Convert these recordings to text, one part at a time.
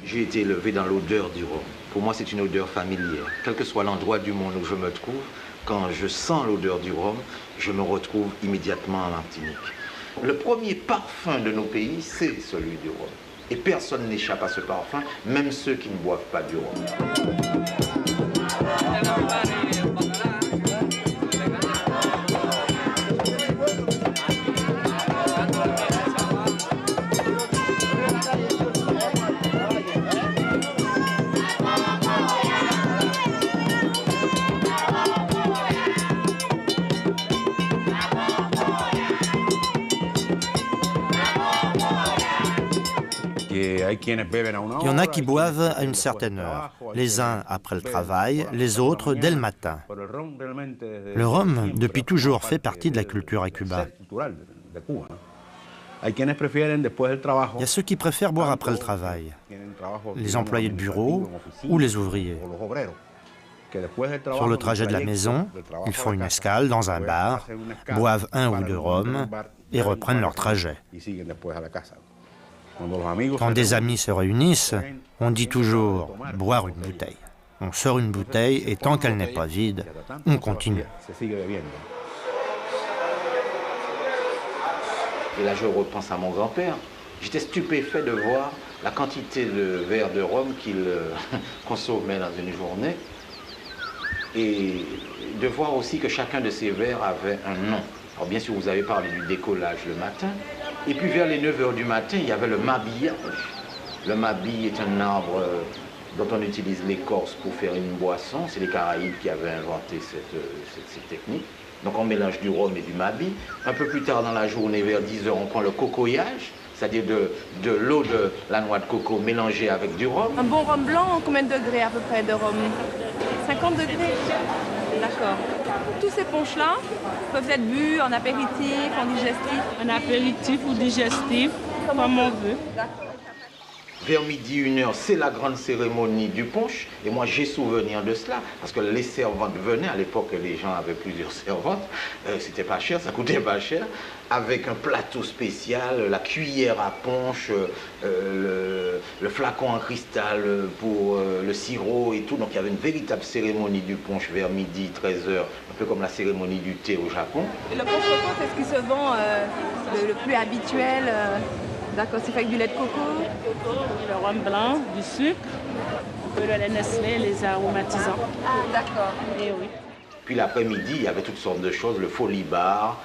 J'ai été élevé dans l'odeur du rhum. Pour moi, c'est une odeur familière. Quel que soit l'endroit du monde où je me trouve, quand je sens l'odeur du rhum, je me retrouve immédiatement en Martinique. Le premier parfum de nos pays, c'est celui du rhum. Et personne n'échappe à ce parfum, même ceux qui ne boivent pas du rhum. Il y en a qui boivent à une certaine heure, les uns après le travail, les autres dès le matin. Le rhum, depuis toujours, fait partie de la culture à Cuba. Il y a ceux qui préfèrent boire après le travail, les employés de bureau ou les ouvriers. Sur le trajet de la maison, ils font une escale dans un bar, boivent un ou deux rhums et reprennent leur trajet. Quand des amis se réunissent, on dit toujours « boire une bouteille ». On sort une bouteille et tant qu'elle n'est pas vide, on continue. Et là, je repense à mon grand-père. J'étais stupéfait de voir la quantité de verres de rhum qu'il consommait dans une journée et de voir aussi que chacun de ces verres avait un nom. Alors bien sûr, vous avez parlé du décollage le matin. Et puis vers les 9 h du matin, il y avait le mabillage. Le mabi est un arbre dont on utilise l'écorce pour faire une boisson. C'est les Caraïbes qui avaient inventé cette technique. Donc on mélange du rhum et du mabi. Un peu plus tard dans la journée, vers 10 h, on prend le cocoyage, c'est-à-dire de l'eau de la noix de coco mélangée avec du rhum. Un bon rhum blanc, combien de degrés à peu près de rhum? 50 degrés. D'accord. Tous ces punchs-là peuvent être bu en apéritif, en digestif. En apéritif ou digestif, comme on veut. Vers midi, 1 h, c'est la grande cérémonie du punch. Et moi, j'ai souvenir de cela. Parce que les servantes venaient. À l'époque, les gens avaient plusieurs servantes. C'était pas cher, ça coûtait pas cher. Avec un plateau spécial, la cuillère à punch, le flacon en cristal pour le sirop et tout. Donc, il y avait une véritable cérémonie du punch vers midi, 13 h, un peu comme la cérémonie du thé au Japon. Et le punch coco, c'est ce qui se vend le plus habituel. D'accord, c'est fait avec du lait de coco. Le rhum blanc, du sucre, un peu le lait Nestlé, les aromatisants. Ah, d'accord. Et oui. Puis l'après-midi, il y avait toutes sortes de choses, le Folly Bar.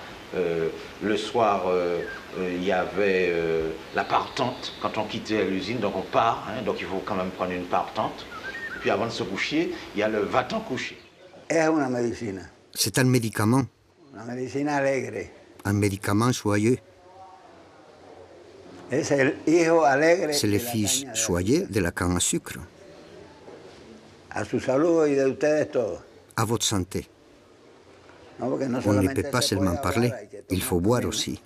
Le soir, il y avait la partante quand on quittait l'usine, donc on part, hein, donc il faut quand même prendre une partante. Et puis avant de se coucher, il y a le va-t'en coucher. C'est un médicament. Un médicament joyeux. C'est le fils joyeux de la canne à sucre. À votre santé. On ne peut pas seulement parler, il faut boire aussi.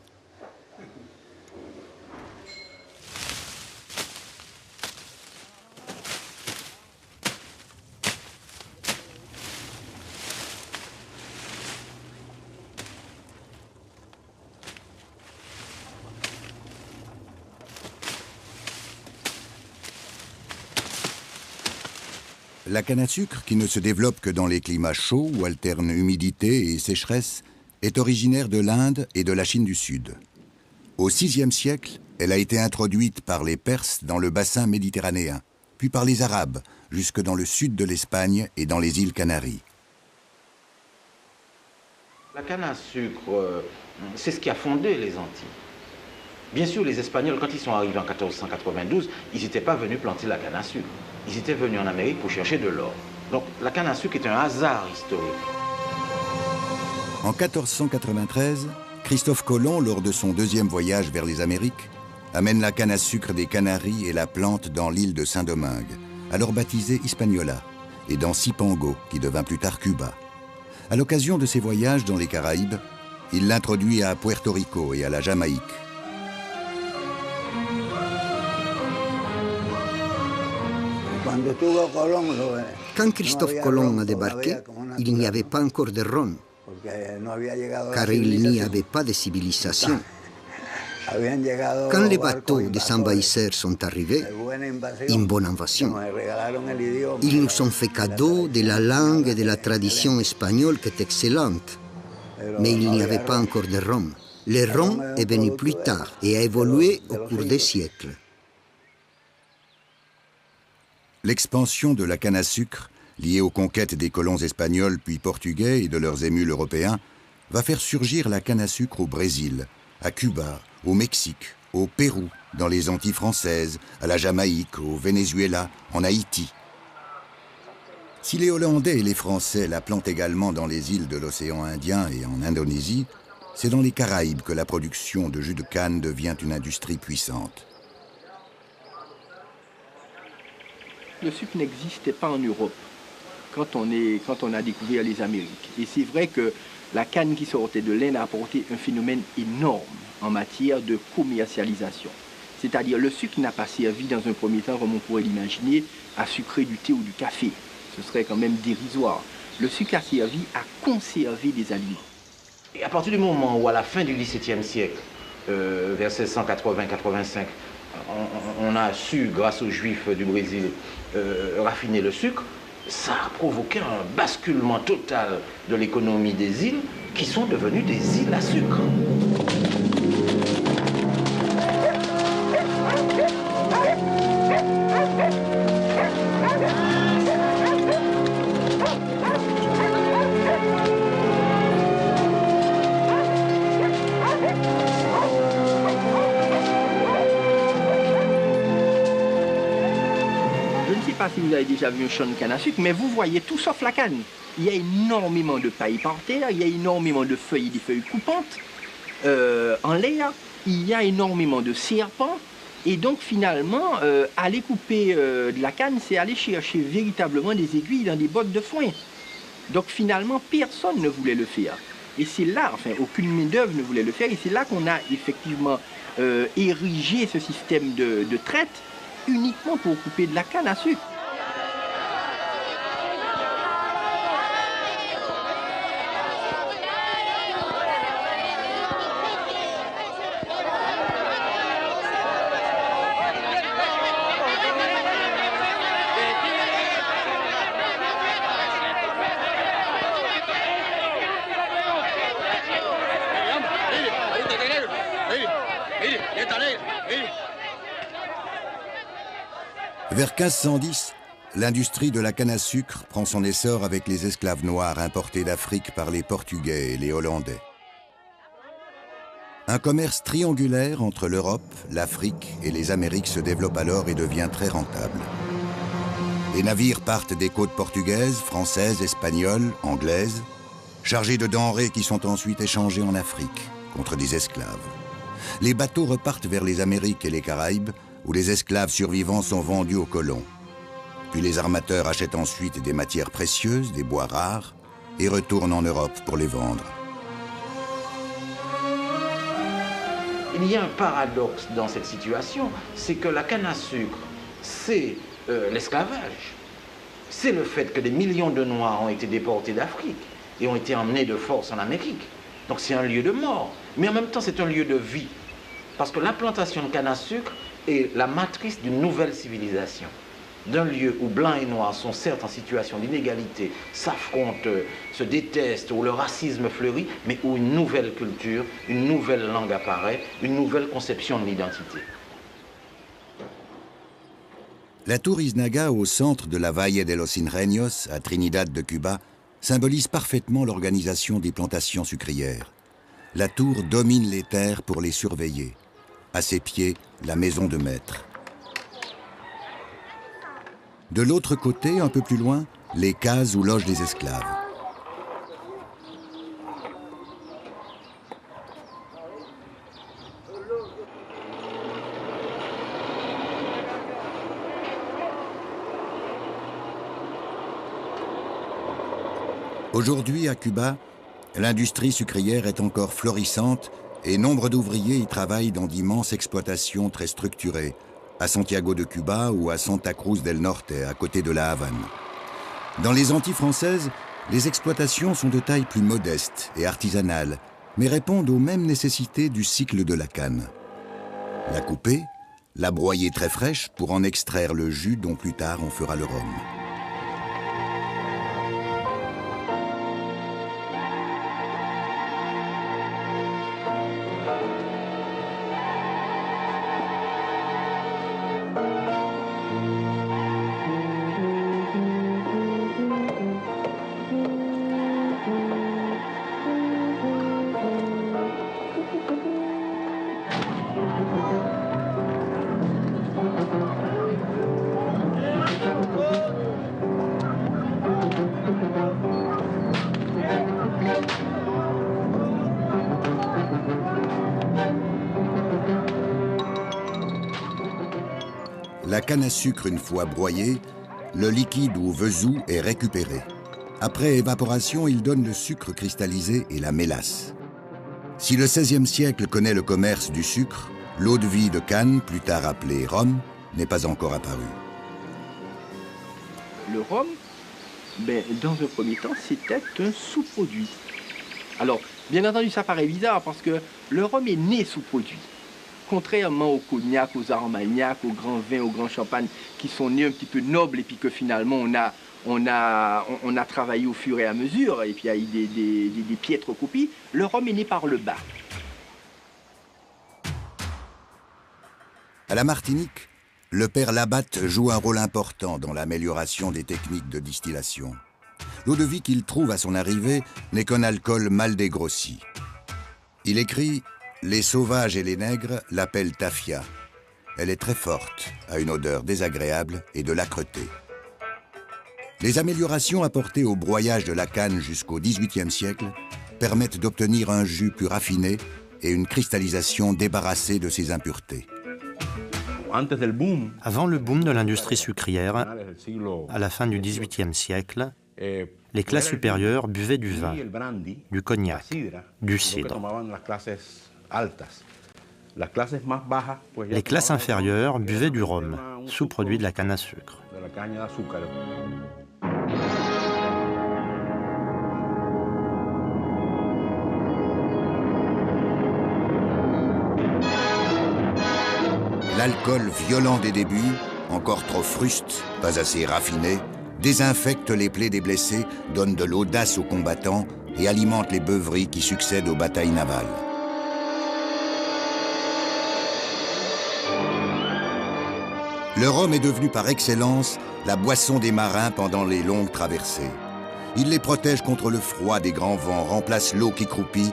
La canne à sucre, qui ne se développe que dans les climats chauds où alternent humidité et sécheresse, est originaire de l'Inde et de la Chine du Sud. Au VIe siècle, elle a été introduite par les Perses dans le bassin méditerranéen, puis par les Arabes, jusque dans le sud de l'Espagne et dans les îles Canaries. La canne à sucre, c'est ce qui a fondé les Antilles. Bien sûr, les Espagnols, quand ils sont arrivés en 1492, ils n'étaient pas venus planter la canne à sucre. Ils étaient venus en Amérique pour chercher de l'or. Donc la canne à sucre est un hasard historique. En 1493, Christophe Colomb, lors de son deuxième voyage vers les Amériques, amène la canne à sucre des Canaries et la plante dans l'île de Saint-Domingue, alors baptisée Hispaniola, et dans Cipango, qui devint plus tard Cuba. À l'occasion de ses voyages dans les Caraïbes, il l'introduit à Puerto Rico et à la Jamaïque. Quand Christophe Colomb a débarqué, il n'y avait pas encore de rhum, car il n'y avait pas de civilisation. Quand les bateaux des envahisseurs sont arrivés, une bonne invasion, ils nous ont fait cadeau de la langue et de la tradition espagnole qui est excellente. Mais il n'y avait pas encore de rhum. Le rhum est venu plus tard et a évolué au cours des siècles. L'expansion de la canne à sucre, liée aux conquêtes des colons espagnols puis portugais et de leurs émules européens, va faire surgir la canne à sucre au Brésil, à Cuba, au Mexique, au Pérou, dans les Antilles françaises, à la Jamaïque, au Venezuela, en Haïti. Si les Hollandais et les Français la plantent également dans les îles de l'océan Indien et en Indonésie, c'est dans les Caraïbes que la production de jus de canne devient une industrie puissante. Le sucre n'existait pas en Europe quand on a découvert les Amériques. Et c'est vrai que la canne qui sortait de l'Inde a apporté un phénomène énorme en matière de commercialisation. C'est-à-dire le sucre n'a pas servi dans un premier temps, comme on pourrait l'imaginer, à sucrer du thé ou du café. Ce serait quand même dérisoire. Le sucre a servi à conserver des aliments. Et à partir du moment où, à la fin du XVIIe siècle, vers 1680-85, on a su, grâce aux Juifs du Brésil, raffiner le sucre, ça a provoqué un basculement total de l'économie des îles, qui sont devenues des îles à sucre. Je ne sais pas si vous avez déjà vu un champ de canne à sucre, mais vous voyez tout sauf la canne. Il y a énormément de paille par terre, il y a énormément de feuilles, des feuilles coupantes en l'air, il y a énormément de serpents. Et donc finalement, aller couper de la canne, c'est aller chercher véritablement des aiguilles dans des bottes de foin. Donc finalement, personne ne voulait le faire. Et c'est là, enfin, aucune main-d'œuvre ne voulait le faire, et c'est là qu'on a effectivement érigé ce système de traite uniquement pour couper de la canne à sucre. Vers 1510, l'industrie de la canne à sucre prend son essor avec les esclaves noirs importés d'Afrique par les Portugais et les Hollandais. Un commerce triangulaire entre l'Europe, l'Afrique et les Amériques se développe alors et devient très rentable. Les navires partent des côtes portugaises, françaises, espagnoles, anglaises, chargés de denrées qui sont ensuite échangées en Afrique contre des esclaves. Les bateaux repartent vers les Amériques et les Caraïbes, où les esclaves survivants sont vendus aux colons. Puis les armateurs achètent ensuite des matières précieuses, des bois rares, et retournent en Europe pour les vendre. Il y a un paradoxe dans cette situation, c'est que la canne à sucre, c'est l'esclavage. C'est le fait que des millions de Noirs ont été déportés d'Afrique et ont été emmenés de force en Amérique. Donc c'est un lieu de mort, mais en même temps c'est un lieu de vie. Parce que la plantation de canne à sucre est la matrice d'une nouvelle civilisation. D'un lieu où blancs et noirs sont certes en situation d'inégalité, s'affrontent, se détestent, où le racisme fleurit, mais où une nouvelle culture, une nouvelle langue apparaît, une nouvelle conception de l'identité. La tour Iznaga, au centre de la Valle de los Ingenios, à Trinidad de Cuba, symbolise parfaitement l'organisation des plantations sucrières. La tour domine les terres pour les surveiller. à ses pieds, la maison de maître. De l'autre côté, un peu plus loin, les cases où logent les esclaves. Aujourd'hui, à Cuba, l'industrie sucrière est encore florissante et nombre d'ouvriers y travaillent dans d'immenses exploitations très structurées, à Santiago de Cuba ou à Santa Cruz del Norte, à côté de la Havane. Dans les Antilles françaises, les exploitations sont de taille plus modeste et artisanale, mais répondent aux mêmes nécessités du cycle de la canne. La couper, la broyer très fraîche pour en extraire le jus dont plus tard on fera le rhum. La canne à sucre, une fois broyée, le liquide ou vesou est récupéré. Après évaporation, il donne le sucre cristallisé et la mélasse. Si le XVIe siècle connaît le commerce du sucre, l'eau-de-vie de canne, plus tard appelée rhum, n'est pas encore apparue. Le rhum, dans un premier temps, c'était un sous-produit. Alors, bien entendu, ça paraît bizarre parce que le rhum est né sous-produit. Contrairement au cognac, aux armagnacs, aux grands vins, aux grands champagnes, qui sont nés un petit peu nobles et puis que finalement on a travaillé au fur et à mesure, et puis il y a eu des piètres copies, le rhum est né par le bas. À la Martinique, le père Labatte joue un rôle important dans l'amélioration des techniques de distillation. L'eau-de-vie qu'il trouve à son arrivée n'est qu'un alcool mal dégrossi. Il écrit « Les sauvages et les nègres l'appellent tafia. Elle est très forte, a une odeur désagréable et de l'âcreté. » Les améliorations apportées au broyage de la canne jusqu'au XVIIIe siècle permettent d'obtenir un jus plus raffiné et une cristallisation débarrassée de ses impuretés. Avant le boom de l'industrie sucrière, à la fin du XVIIIe siècle, les classes supérieures buvaient du vin, du cognac, du cidre. Les classes inférieures buvaient du rhum, sous-produit de la canne à sucre. L'alcool violent des débuts, encore trop fruste, pas assez raffiné, désinfecte les plaies des blessés, donne de l'audace aux combattants et alimente les beuveries qui succèdent aux batailles navales. Le rhum est devenu par excellence la boisson des marins pendant les longues traversées. Il les protège contre le froid des grands vents, remplace l'eau qui croupit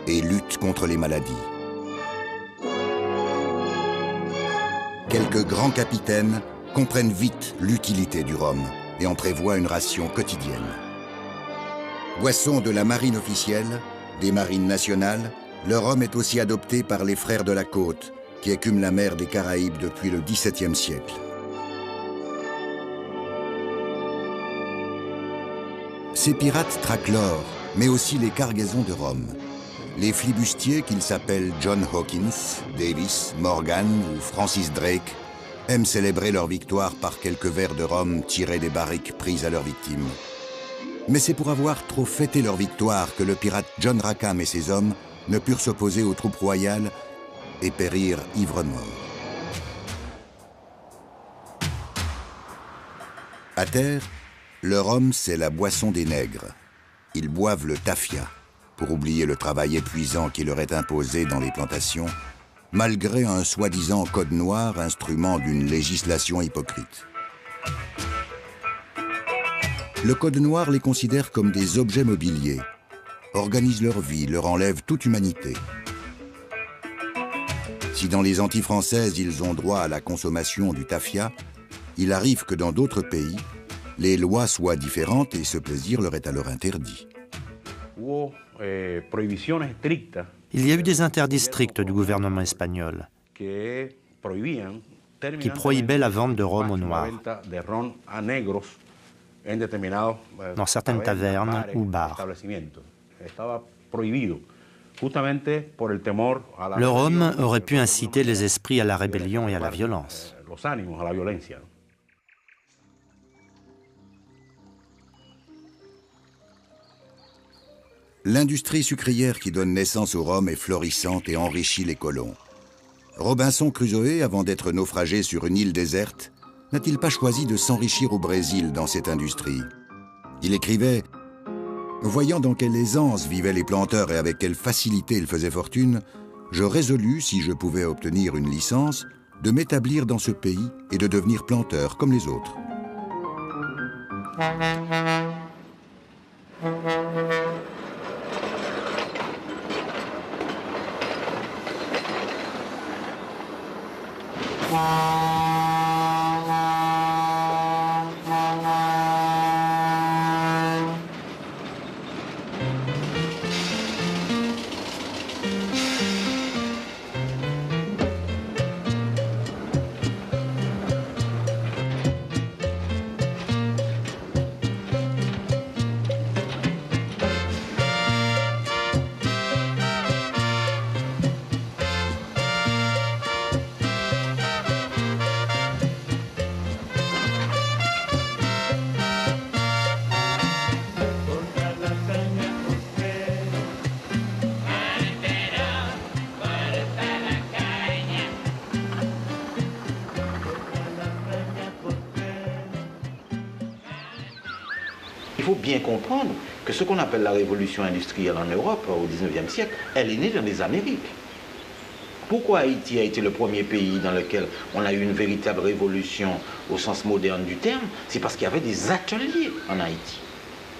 et lutte contre les maladies. Quelques grands capitaines comprennent vite l'utilité du rhum et en prévoient une ration quotidienne. Boisson de la marine officielle, des marines nationales, le rhum est aussi adopté par les frères de la côte, qui écument la mer des Caraïbes depuis le XVIIe siècle. Ces pirates traquent l'or, mais aussi les cargaisons de rhum. Les flibustiers, qu'ils s'appellent John Hawkins, Davis, Morgan ou Francis Drake, aiment célébrer leur victoire par quelques verres de rhum tirés des barriques prises à leurs victimes. Mais c'est pour avoir trop fêté leur victoire que le pirate John Rackham et ses hommes ne purent s'opposer aux troupes royales et périrent ivre-morts. À terre, le rhum, c'est la boisson des nègres. Ils boivent le tafia pour oublier le travail épuisant qui leur est imposé dans les plantations, malgré un soi-disant code noir, instrument d'une législation hypocrite. Le code noir les considère comme des objets mobiliers, organise leur vie, leur enlève toute humanité. Si dans les Antilles françaises, ils ont droit à la consommation du tafia, il arrive que dans d'autres pays, les lois soient différentes et ce plaisir leur est alors interdit. Il y a eu des interdits stricts du gouvernement espagnol qui prohibaient la vente de rhum aux Noirs dans certaines tavernes ou bars. Le rhum aurait pu inciter les esprits à la rébellion et à la violence. L'industrie sucrière qui donne naissance au rhum est florissante et enrichit les colons. Robinson Crusoe, avant d'être naufragé sur une île déserte, n'a-t-il pas choisi de s'enrichir au Brésil dans cette industrie? Il écrivait « Voyant dans quelle aisance vivaient les planteurs et avec quelle facilité ils faisaient fortune, je résolus, si je pouvais obtenir une licence, de m'établir dans ce pays et de devenir planteur comme les autres. » Il faut bien comprendre que ce qu'on appelle la révolution industrielle en Europe au XIXe siècle, elle est née dans les Amériques. Pourquoi Haïti a été le premier pays dans lequel on a eu une véritable révolution au sens moderne du terme? C'est parce qu'il y avait des ateliers en Haïti.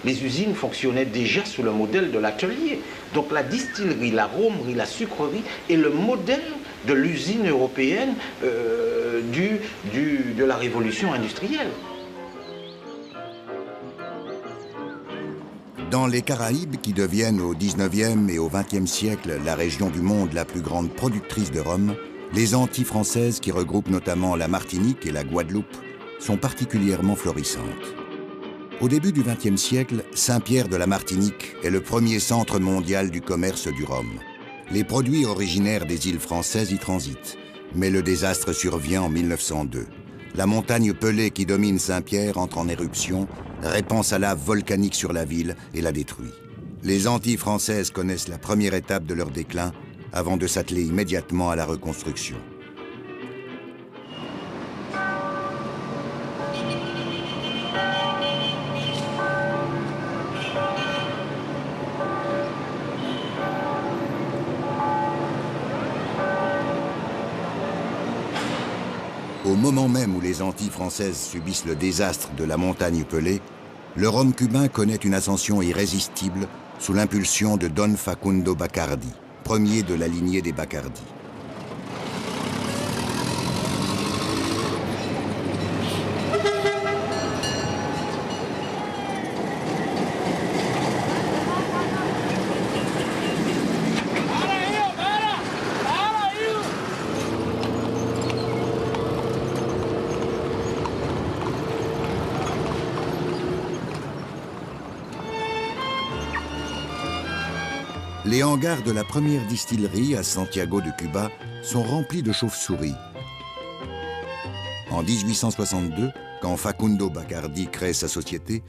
Les usines fonctionnaient déjà sous le modèle de l'atelier. Donc la distillerie, la rhummerie, la sucrerie est le modèle de l'usine européenne de la révolution industrielle. Dans les Caraïbes, qui deviennent au XIXe et au XXe siècle la région du monde la plus grande productrice de rhum, les Antilles françaises, qui regroupent notamment la Martinique et la Guadeloupe, sont particulièrement florissantes. Au début du XXe siècle, Saint-Pierre de la Martinique est le premier centre mondial du commerce du rhum. Les produits originaires des îles françaises y transitent, mais le désastre survient en 1902. La montagne Pelée qui domine Saint-Pierre entre en éruption, répand sa lave volcanique sur la ville et la détruit. Les Antilles françaises connaissent la première étape de leur déclin avant de s'atteler immédiatement à la reconstruction. Au moment même où les Antilles françaises subissent le désastre de la montagne Pelée, le rhum cubain connaît une ascension irrésistible sous l'impulsion de Don Facundo Bacardi, premier de la lignée des Bacardi. Les hangars de la première distillerie à Santiago de Cuba sont remplis de chauves-souris. En 1862, quand Facundo Bacardi crée sa société,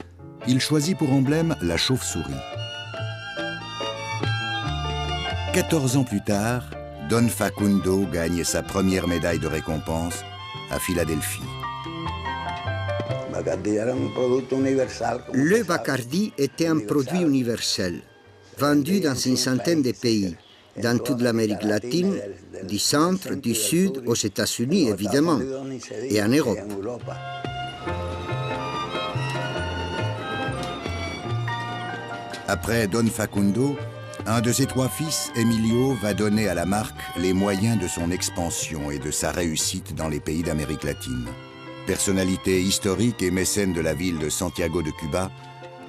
il choisit pour emblème la chauve-souris. 14 ans plus tard, Don Facundo gagne sa première médaille de récompense à Philadelphie. Le Bacardi était un produit universel, vendu dans une centaine de pays, dans toute l'Amérique latine, du centre, du sud, aux États-Unis évidemment, et en Europe. Après Don Facundo, Un de ses 3 fils, Emilio, va donner à la marque les moyens de son expansion et de sa réussite dans les pays d'Amérique latine. Personnalité historique et mécène de la ville de Santiago de Cuba,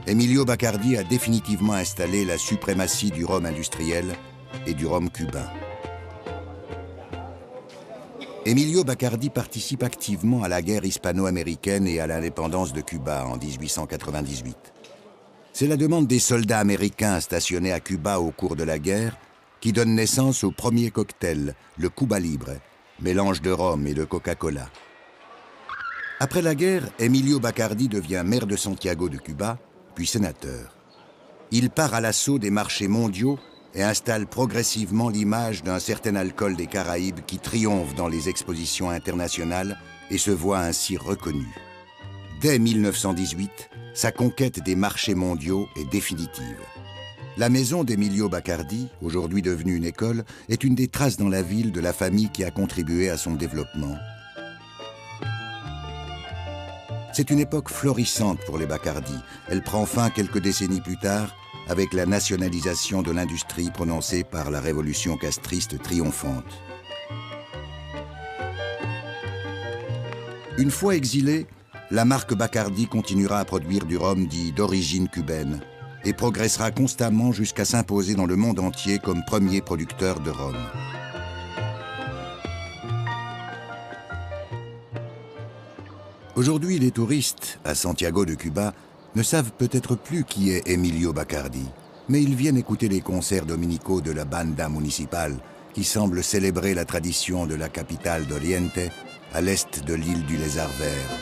Emilio Bacardi a définitivement installé la suprématie du rhum industriel et du rhum cubain. Emilio Bacardi participe activement à la guerre hispano-américaine et à l'indépendance de Cuba en 1898. C'est la demande des soldats américains stationnés à Cuba au cours de la guerre qui donne naissance au premier cocktail, le Cuba Libre, mélange de rhum et de Coca-Cola. Après la guerre, Emilio Bacardi devient maire de Santiago de Cuba, puis sénateur. Il part à l'assaut des marchés mondiaux et installe progressivement l'image d'un certain alcool des Caraïbes qui triomphe dans les expositions internationales et se voit ainsi reconnu. Dès 1918, sa conquête des marchés mondiaux est définitive. La maison d'Emilio Bacardi, aujourd'hui devenue une école, est une des traces dans la ville de la famille qui a contribué à son développement. C'est une époque florissante pour les Bacardi. Elle prend fin quelques décennies plus tard avec la nationalisation de l'industrie prononcée par la révolution castriste triomphante. Une fois exilée, la marque Bacardi continuera à produire du rhum dit d'origine cubaine et progressera constamment jusqu'à s'imposer dans le monde entier comme premier producteur de rhum. Aujourd'hui, les touristes à Santiago de Cuba ne savent peut-être plus qui est Emilio Bacardi, mais ils viennent écouter les concerts dominicaux de la Banda Municipal qui semble célébrer la tradition de la capitale d'Oriente à l'est de l'île du Lézard Vert.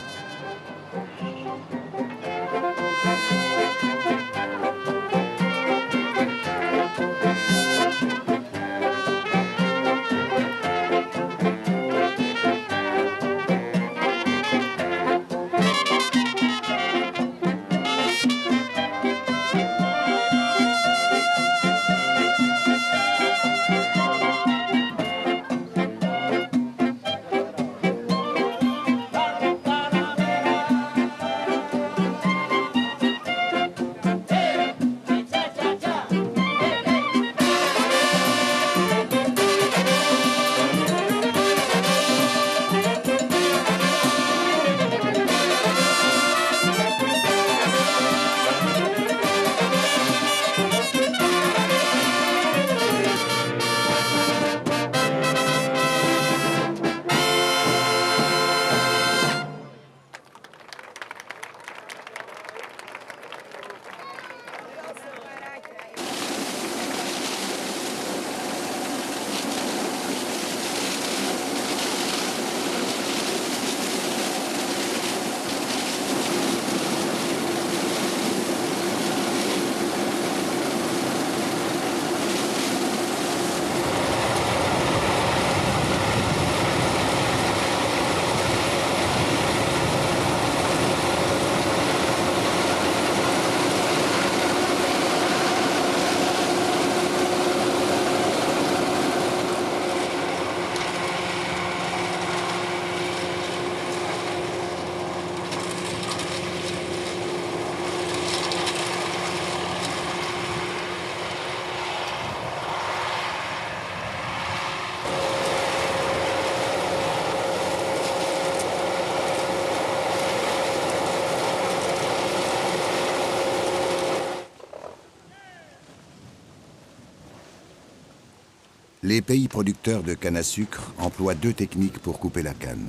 Les pays producteurs de canne à sucre emploient 2 techniques pour couper la canne.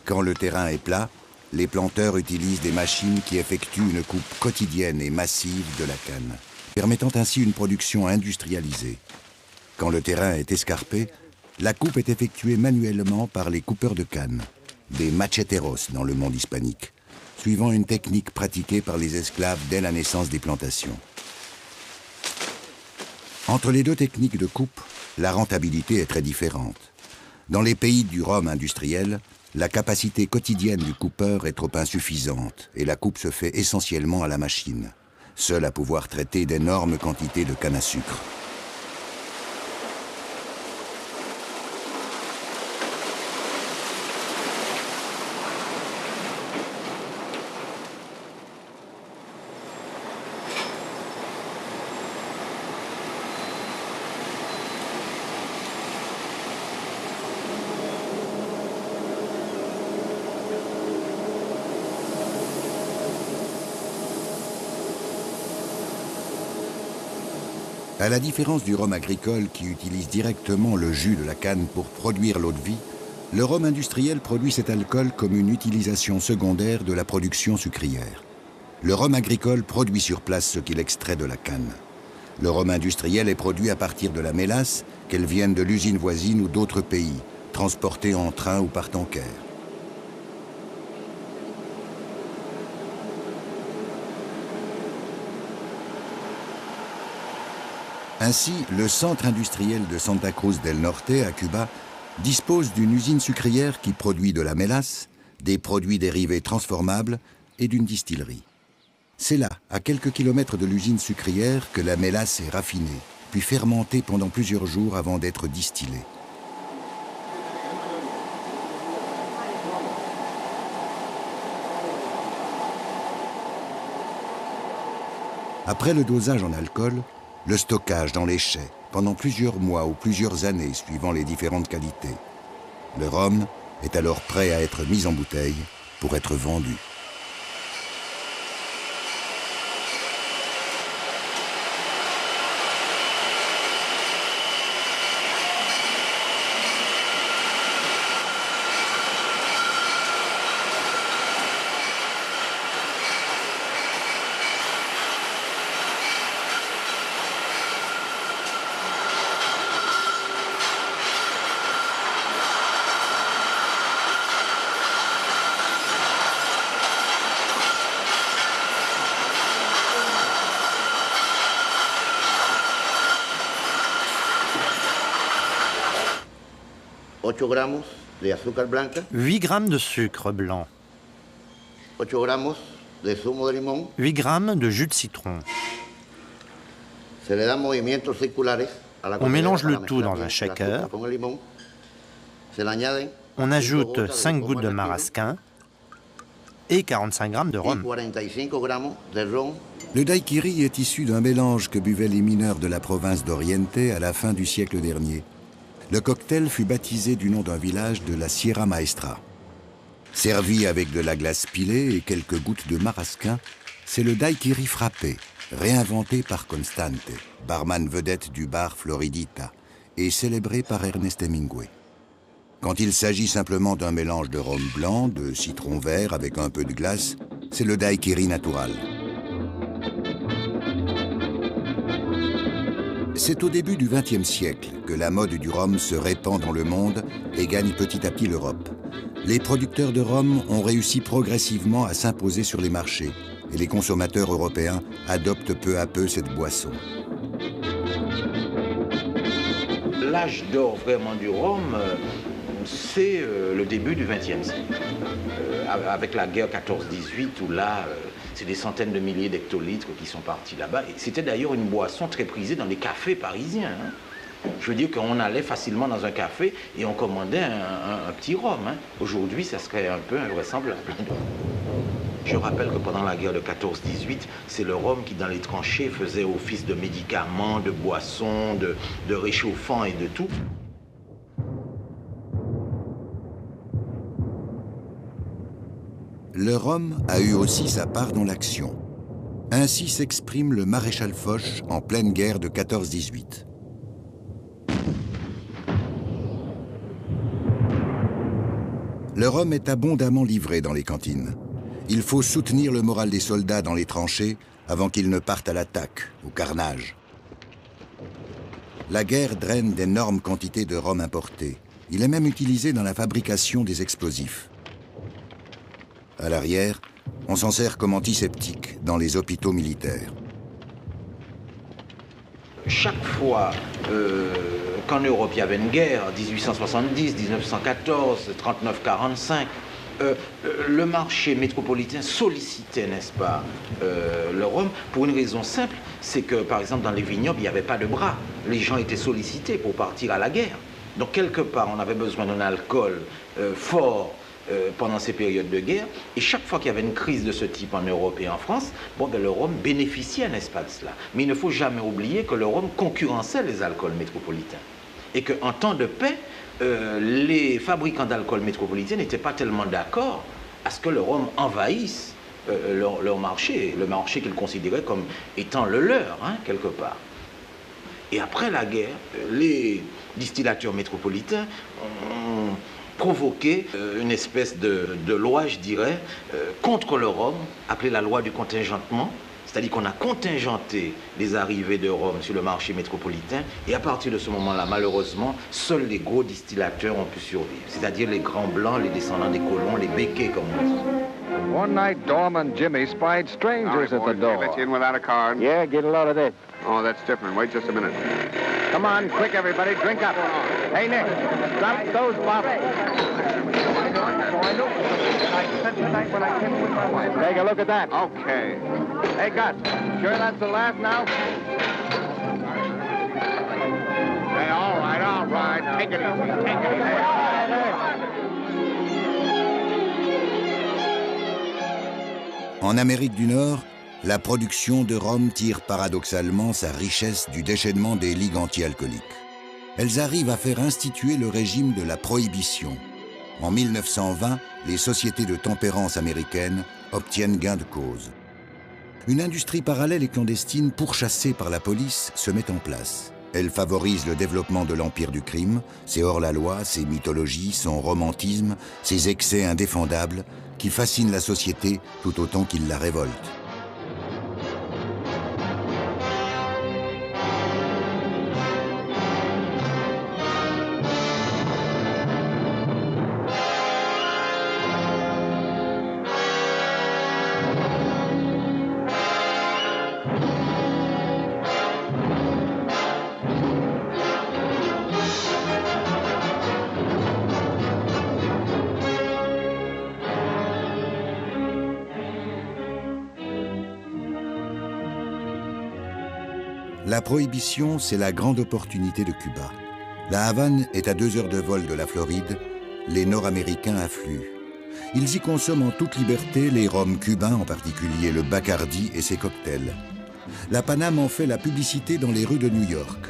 Quand le terrain est plat, les planteurs utilisent des machines qui effectuent une coupe quotidienne et massive de la canne, permettant ainsi une production industrialisée. Quand le terrain est escarpé, la coupe est effectuée manuellement par les coupeurs de canne, des macheteros dans le monde hispanique, suivant une technique pratiquée par les esclaves dès la naissance des plantations. Entre les 2 techniques de coupe, la rentabilité est très différente. Dans les pays du rhum industriel, la capacité quotidienne du coupeur est trop insuffisante et la coupe se fait essentiellement à la machine, seule à pouvoir traiter d'énormes quantités de canne à sucre. À la différence du rhum agricole qui utilise directement le jus de la canne pour produire l'eau de vie, le rhum industriel produit cet alcool comme une utilisation secondaire de la production sucrière. Le rhum agricole produit sur place ce qu'il extrait de la canne. Le rhum industriel est produit à partir de la mélasse, qu'elle vienne de l'usine voisine ou d'autres pays, transportée en train ou par tanker. Ainsi, le centre industriel de Santa Cruz del Norte, à Cuba, dispose d'une usine sucrière qui produit de la mélasse, des produits dérivés transformables et d'une distillerie. C'est là, à quelques kilomètres de l'usine sucrière, que la mélasse est raffinée, puis fermentée pendant plusieurs jours avant d'être distillée. Après le dosage en alcool, le stockage dans les chais, pendant plusieurs mois ou plusieurs années suivant les différentes qualités. Le rhum est alors prêt à être mis en bouteille pour être vendu. Gramos de azúcar blanca, 8 grammes de sucre blanc, 8 gramos de zumo de limón, 8 grammes de jus de citron. On mélange le tout dans un shaker. On ajoute 5 gouttes de marasquin et 45 grammes de rhum. Le daiquiri est issu d'un mélange que buvaient les mineurs de la province d'Oriente à la fin du siècle dernier. Le cocktail fut baptisé du nom d'un village de la Sierra Maestra. Servi avec de la glace pilée et quelques gouttes de marasquin, c'est le daiquiri frappé, réinventé par Constante, barman vedette du bar Floridita, et célébré par Ernest Hemingway. Quand il s'agit simplement d'un mélange de rhum blanc, de citron vert avec un peu de glace, c'est le daiquiri natural. C'est au début du XXe siècle que la mode du rhum se répand dans le monde et gagne petit à petit l'Europe. Les producteurs de rhum ont réussi progressivement à s'imposer sur les marchés et les consommateurs européens adoptent peu à peu cette boisson. L'âge d'or vraiment du rhum, c'est le début du XXe siècle. Avec la guerre 14-18 où là, c'est des centaines de milliers d'hectolitres qui sont partis là-bas. Et c'était d'ailleurs une boisson très prisée dans les cafés parisiens. Hein. Je veux dire qu'on allait facilement dans un café et on commandait un petit rhum. Hein. Aujourd'hui, ça serait un peu invraisemblable. Je rappelle que pendant la guerre de 14-18, c'est le rhum qui, dans les tranchées, faisait office de médicaments, de boissons, de réchauffants et de tout. Le rhum a eu aussi sa part dans l'action. Ainsi s'exprime le maréchal Foch en pleine guerre de 14-18. Le rhum est abondamment livré dans les cantines. Il faut soutenir le moral des soldats dans les tranchées avant qu'ils ne partent à l'attaque, au carnage. La guerre draine d'énormes quantités de rhum importé. Il est même utilisé dans la fabrication des explosifs. À l'arrière, on s'en sert comme antiseptique dans les hôpitaux militaires. Chaque fois qu'en Europe il y avait une guerre, 1870, 1914, 39-45, le marché métropolitain sollicitait, n'est-ce pas, le rhum pour une raison simple, c'est que par exemple dans les vignobles il n'y avait pas de bras. Les gens étaient sollicités pour partir à la guerre. Donc quelque part on avait besoin d'un alcool fort pendant ces périodes de guerre, et chaque fois qu'il y avait une crise de ce type en Europe et en France, bon, ben, le rhum bénéficiait, n'est-ce pas, de cela. Mais il ne faut jamais oublier que le rhum concurrençait les alcools métropolitains, et qu'en temps de paix, les fabricants d'alcool métropolitains n'étaient pas tellement d'accord à ce que le rhum envahisse leur marché, le marché qu'ils considéraient comme étant le leur, hein, quelque part. Et après la guerre, les distillateurs métropolitains ont provoqué une espèce de loi, je dirais, contre le rhum, appelée la loi du contingentement. C'est-à-dire qu'on a contingenté les arrivées de rhum sur le marché métropolitain et à partir de ce moment-là, malheureusement, seuls les gros distillateurs ont pu survivre. C'est-à-dire les grands blancs, les descendants des colons, les béquets comme on dit. One night, Dom and Jimmy spied strangers at the door. Let you in without a card? Yeah, get a load of this. Oh, that's different. Wait just a minute. Come on, quick, everybody, drink up. Hey, Nick, drop those bottles. Take a look at that. Okay. Hey, Gus, sure that's the last now? Hey, all right. Take it easy. Take it easy. En Amérique du Nord, la production de rhum tire paradoxalement sa richesse du déchaînement des ligues anti-alcooliques. Elles arrivent à faire instituer le régime de la prohibition. En 1920, les sociétés de tempérance américaines obtiennent gain de cause. Une industrie parallèle et clandestine pourchassée par la police se met en place. Elle favorise le développement de l'empire du crime, ses hors-la-loi, ses mythologies, son romantisme, ses excès indéfendables qui fascinent la société tout autant qu'ils la révoltent. La prohibition, c'est la grande opportunité de Cuba. La Havane est à 2 heures de vol de la Floride. Les Nord-Américains affluent. Ils y consomment en toute liberté les rhums cubains, en particulier le Bacardi et ses cocktails. La Paname en fait la publicité dans les rues de New York.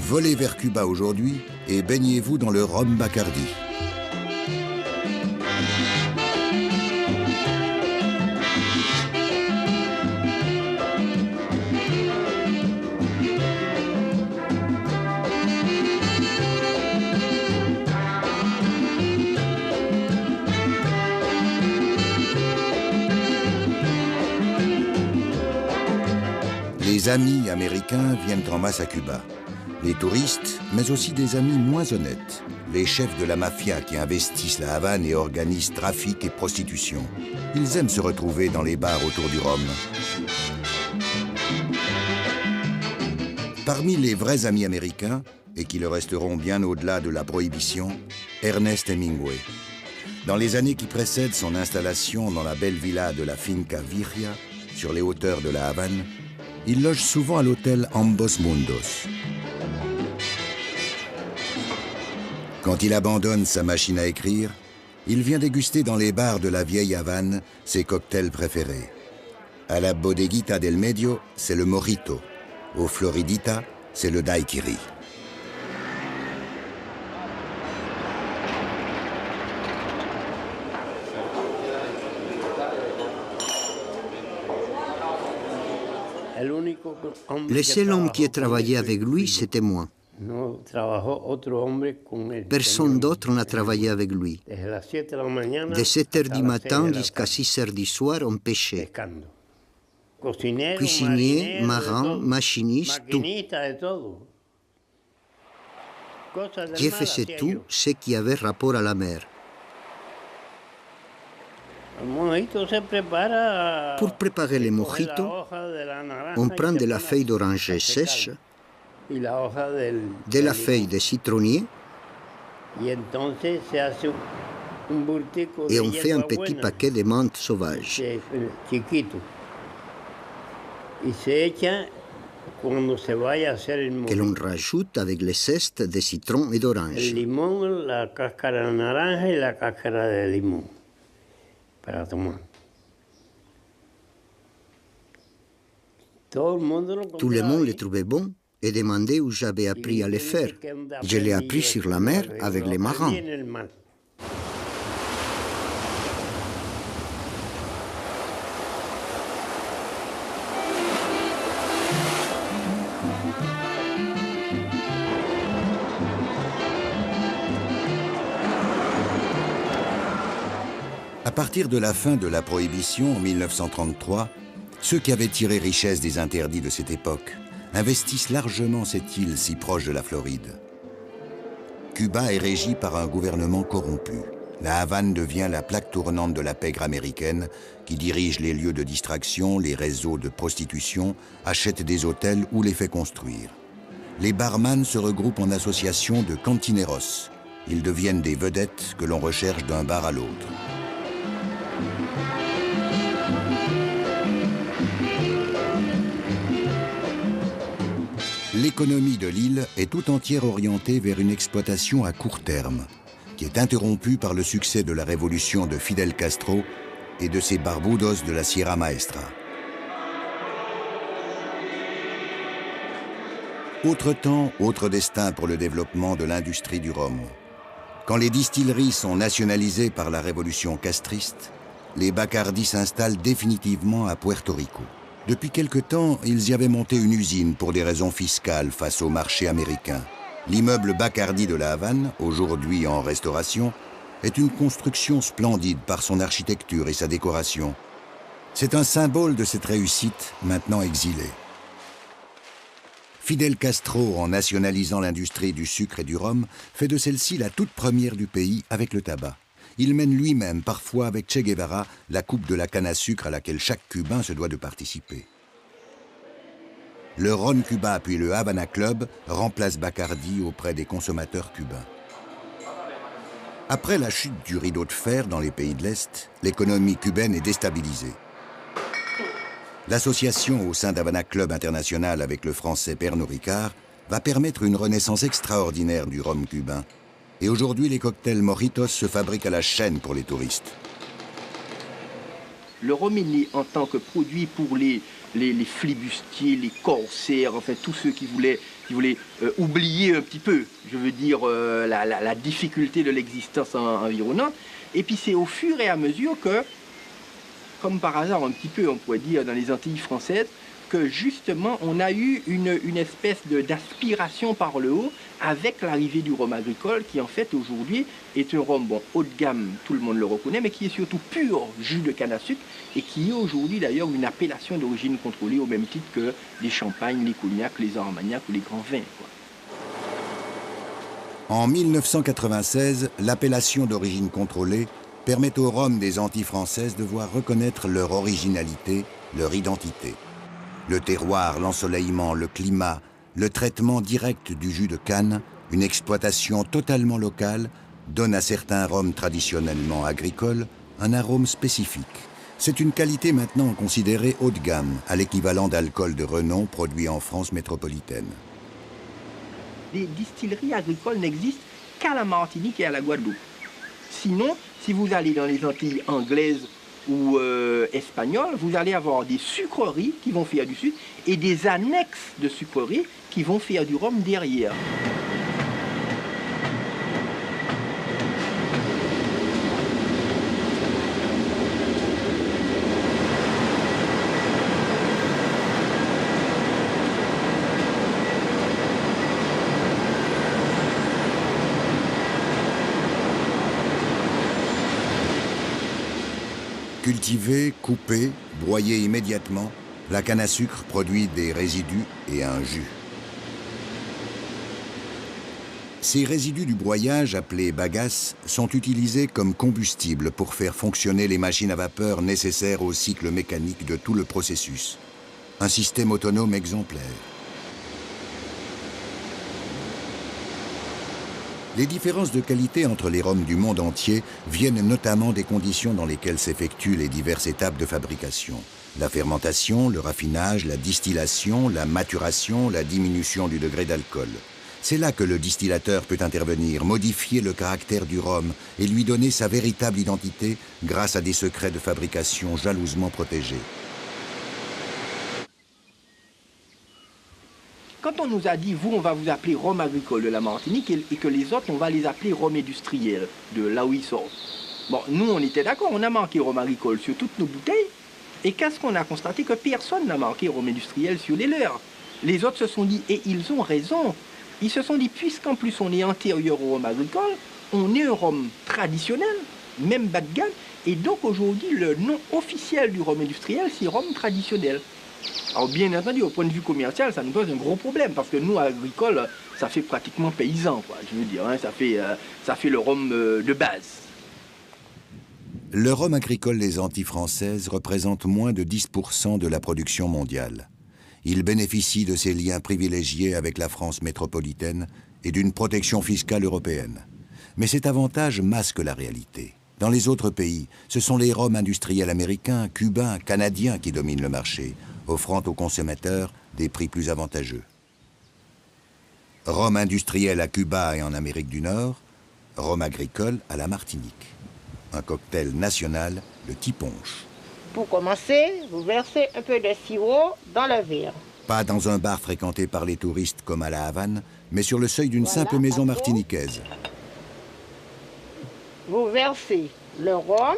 Volez vers Cuba aujourd'hui et baignez-vous dans le rhum Bacardi. Les amis américains viennent en masse à Cuba. Les touristes, mais aussi des amis moins honnêtes. Les chefs de la mafia qui investissent la Havane et organisent trafic et prostitution. Ils aiment se retrouver dans les bars autour du rhum. Parmi les vrais amis américains, et qui le resteront bien au-delà de la prohibition, Ernest Hemingway. Dans les années qui précèdent son installation dans la belle villa de la Finca Vigia, sur les hauteurs de la Havane, il loge souvent à l'hôtel Ambos Mundos. Quand il abandonne sa machine à écrire, il vient déguster dans les bars de la vieille Havane ses cocktails préférés. À la Bodeguita del Medio, c'est le mojito. Au Floridita, c'est le daiquiri. Le seul homme qui ait travaillé avec lui, c'était moi. Personne d'autre n'a travaillé avec lui. De 7 heures du matin jusqu'à 6 heures du soir, on pêchait. Cuisinier, marin, machiniste, tout. J'ai fait tout ce qui avait rapport à la mer. Pour préparer les mojitos, on prend de la feuille d'oranger sèche, de la feuille de citronnier, et on fait un petit paquet de menthe sauvage. Que l'on rajoute avec les zestes de citron et d'orange. Tout le monde le trouvait bon et demandait où j'avais appris à le faire. Je l'ai appris sur la mer avec les marins. partir de la fin de la Prohibition en 1933, ceux qui avaient tiré richesse des interdits de cette époque investissent largement cette île si proche de la Floride. Cuba est régi par un gouvernement corrompu. La Havane devient la plaque tournante de la pègre américaine qui dirige les lieux de distraction, les réseaux de prostitution, achète des hôtels ou les fait construire. Les barman se regroupent en associations de cantineros. Ils deviennent des vedettes que l'on recherche d'un bar à l'autre. L'économie de l'île est tout entière orientée vers une exploitation à court terme, qui est interrompue par le succès de la révolution de Fidel Castro et de ses barbudos de la Sierra Maestra. Autre temps, autre destin pour le développement de l'industrie du rhum. Quand les distilleries sont nationalisées par la révolution castriste, les Bacardi s'installent définitivement à Puerto Rico. Depuis quelque temps, ils y avaient monté une usine pour des raisons fiscales face au marché américain. L'immeuble Bacardi de la Havane, aujourd'hui en restauration, est une construction splendide par son architecture et sa décoration. C'est un symbole de cette réussite, maintenant exilée. Fidel Castro, en nationalisant l'industrie du sucre et du rhum, fait de celle-ci la toute première du pays avec le tabac. Il mène lui-même, parfois avec Che Guevara, la coupe de la canne à sucre à laquelle chaque Cubain se doit de participer. Le Ron Cuba puis le Havana Club remplacent Bacardi auprès des consommateurs cubains. Après la chute du rideau de fer dans les pays de l'Est, l'économie cubaine est déstabilisée. L'association au sein d'Havana Club International avec le français Pernod Ricard va permettre une renaissance extraordinaire du rhum cubain. Et aujourd'hui, les cocktails mojitos se fabriquent à la chaîne pour les touristes. Le rhum est né en tant que produit pour les flibustiers, les corsaires, enfin tous ceux qui voulaient oublier un petit peu, je veux dire, la difficulté de l'existence environnante. Et puis c'est au fur et à mesure que, comme par hasard un petit peu, on pourrait dire, dans les Antilles françaises, que justement on a eu une espèce d'aspiration par le haut avec l'arrivée du rhum agricole qui en fait aujourd'hui est un rhum haut de gamme, tout le monde le reconnaît, mais qui est surtout pur jus de canne à sucre et qui est aujourd'hui d'ailleurs une appellation d'origine contrôlée au même titre que les champagnes, les cognacs, les armagnacs ou les grands vins, quoi. En 1996, l'appellation d'origine contrôlée permet aux rhums des Antilles françaises de voir reconnaître leur originalité, leur identité. Le terroir, l'ensoleillement, le climat, le traitement direct du jus de canne, une exploitation totalement locale, donnent à certains rhums traditionnellement agricoles un arôme spécifique. C'est une qualité maintenant considérée haut de gamme, à l'équivalent d'alcool de renom produit en France métropolitaine. Les distilleries agricoles n'existent qu'à la Martinique et à la Guadeloupe. Sinon, si vous allez dans les Antilles anglaises ou espagnoles, vous allez avoir des sucreries qui vont faire du sucre et des annexes de sucreries qui vont faire du rhum derrière. Cultivée, coupée, broyée immédiatement, la canne à sucre produit des résidus et un jus. Ces résidus du broyage, appelés bagasse, sont utilisés comme combustible pour faire fonctionner les machines à vapeur nécessaires au cycle mécanique de tout le processus. Un système autonome exemplaire. Les différences de qualité entre les rhums du monde entier viennent notamment des conditions dans lesquelles s'effectuent les diverses étapes de fabrication. La fermentation, le raffinage, la distillation, la maturation, la diminution du degré d'alcool. C'est là que le distillateur peut intervenir, modifier le caractère du rhum et lui donner sa véritable identité grâce à des secrets de fabrication jalousement protégés. Quand on nous a dit, vous, on va vous appeler rhum agricole de la Martinique et que les autres, on va les appeler rhum industriel, de là où ils sortent. Bon, nous, on était d'accord, on a marqué rhum agricole sur toutes nos bouteilles. Et qu'est-ce qu'on a constaté? Que personne n'a marqué rhum industriel sur les leurs. Les autres se sont dit, et ils ont raison, ils se sont dit, puisqu'en plus on est antérieur au rhum agricole, on est un rhum traditionnel, même bas de gamme, Et donc aujourd'hui, le nom officiel du rhum industriel, c'est rhum traditionnel. Alors bien entendu, au point de vue commercial, ça nous pose un gros problème, parce que nous, agricoles, ça fait pratiquement paysan, quoi, je veux dire, hein, ça fait le rhum de base. Le rhum agricole des Antilles françaises représente moins de 10% de la production mondiale. Il bénéficie de ses liens privilégiés avec la France métropolitaine et d'une protection fiscale européenne. Mais cet avantage masque la réalité. Dans les autres pays, ce sont les rhums industriels américains, cubains, canadiens qui dominent le marché, offrant aux consommateurs des prix plus avantageux. Rhum industriel à Cuba et en Amérique du Nord, rhum agricole à la Martinique. Un cocktail national, le tiponche. Pour commencer, vous versez un peu de sirop dans le verre. Pas dans un bar fréquenté par les touristes comme à la Havane, mais sur le seuil d'une simple maison martiniquaise. Vous versez le rhum,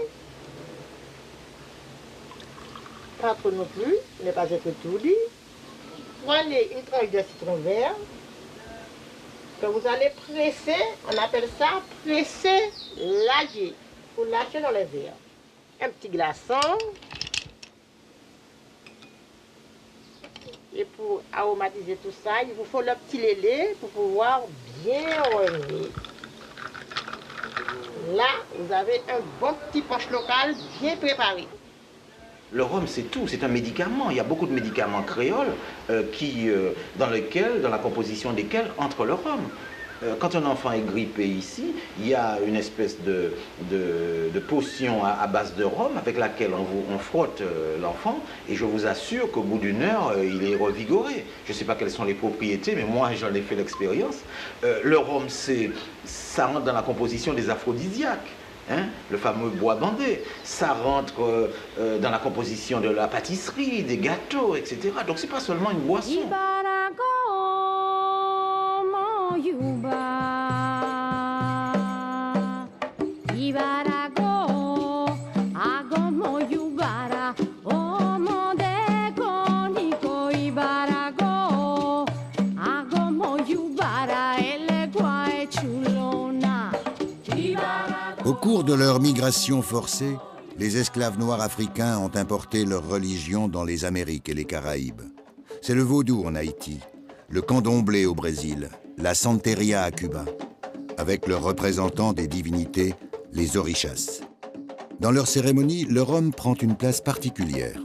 pas trop non plus, ne pas être tout dit. Prenez une tranche de citron vert que vous allez presser, on appelle ça presser lager, pour lâcher dans le verre. Un petit glaçon. Et pour aromatiser tout ça, il vous faut le petit lait pour pouvoir bien remuer. Là, vous avez un bon petit punch local bien préparé. Le rhum, c'est tout, c'est un médicament. Il y a beaucoup de médicaments créoles dans la composition desquels entre le rhum. Quand un enfant est grippé ici, il y a une espèce de potion à base de rhum avec laquelle on frotte l'enfant, et je vous assure qu'au bout d'une heure, il est revigoré. Je ne sais pas quelles sont les propriétés, mais moi j'en ai fait l'expérience. Le rhum, ça rentre dans la composition des aphrodisiaques. Hein, le fameux bois bandé, ça rentre dans la composition de la pâtisserie, des gâteaux, etc. Donc c'est pas seulement une boisson. Au cours de leur migration forcée, les esclaves noirs africains ont importé leur religion dans les Amériques et les Caraïbes. C'est le vaudou en Haïti, le candomblé au Brésil, la santeria à Cuba, avec leurs représentants des divinités, les orishas. Dans leur cérémonie, le rhum prend une place particulière.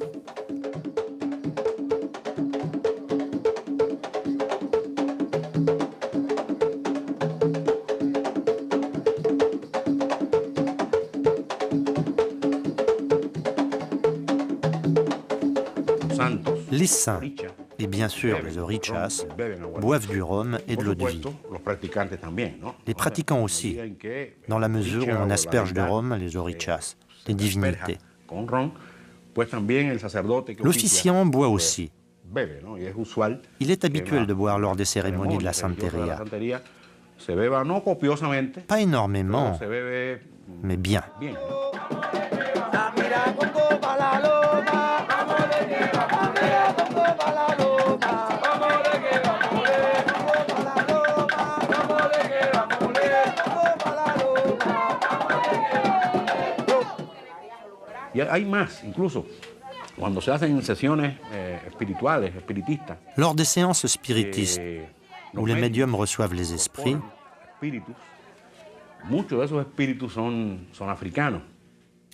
Les saints, et bien sûr les orichas, boivent du rhum et de l'eau de vie. Les pratiquants aussi, dans la mesure où on asperge de rhum les orichas, les divinités. L'officiant boit aussi. Il est habituel de boire lors des cérémonies de la santeria. Pas énormément, mais bien. Lors des séances spiritistes, où les médiums reçoivent les esprits,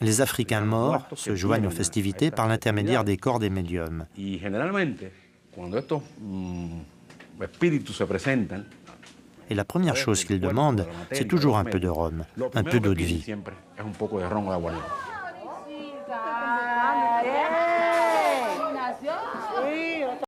les Africains morts se joignent aux festivités par l'intermédiaire des corps des médiums. Et la première chose qu'ils demandent, c'est toujours un peu de rhum, un peu d'eau de vie.